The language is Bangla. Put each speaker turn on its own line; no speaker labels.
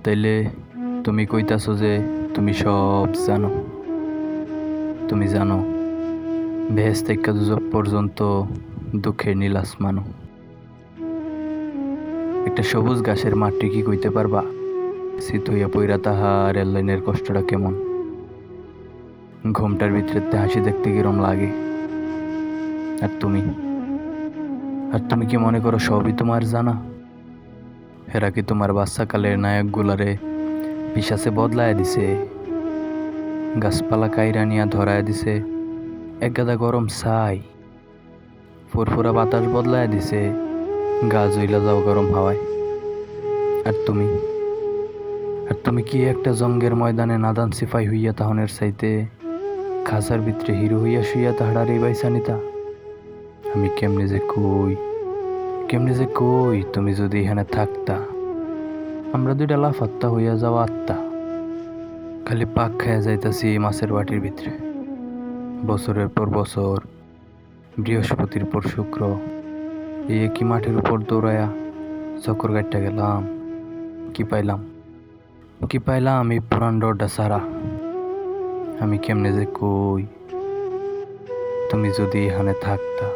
তাইলে তুমি কইতাছো যে তুমি সব জানো। তুমি জানো বেহেশ থেকে দুজক পর্যন্ত দুঃখের নীল আসমানো। একটা সবুজ ঘাসের মাটি কি কইতে পারবা শীত হইয়া পইরা তাহা রেল লাইনের কষ্টটা কেমন? ঘুমটার ভিতরে হাসি দেখতে কিরম লাগে। আর তুমি কি মনে করো সবই তোমার জানা? এরা কি তোমার বাচ্চাকালের নায়ক গুলারে পিশাচে বদলায় দিছে, গাছপালা কাইরা নিয়া ধরায় দিছে এক গাদা গরম ছাই, ফুরফুরা বাতাস বদলায় দিছে গা জইলা যাও গরম হাওয়ায়। আর তুমি কি একটা জঙ্গের ময়দানে নাদান সিপাই হইয়া তাহনের চাইতে খাঁচার ভিতরে হিরো হইয়া শুইয়া তাহার এই বাইসা নিতা? আমি কেমনে যে কই তুমি যদি এখানে থাকতা, আমরা দুইটা লাফাত্তা হইয়া যাওয়া আত্মা খালি পাক খাইয়া যাইতাছি মাছের বাটির ভিতরে। বছরের পর বছর, বৃহস্পতির পর শুক্র, এই একই মাঠের উপর দৌড়ায়া চক্কর গাইটটা গেলাম। কি পাইলাম এই পুরান ডরটা সারা? আমি কেমনে যে কই তুমি যদি এখানে থাকতা।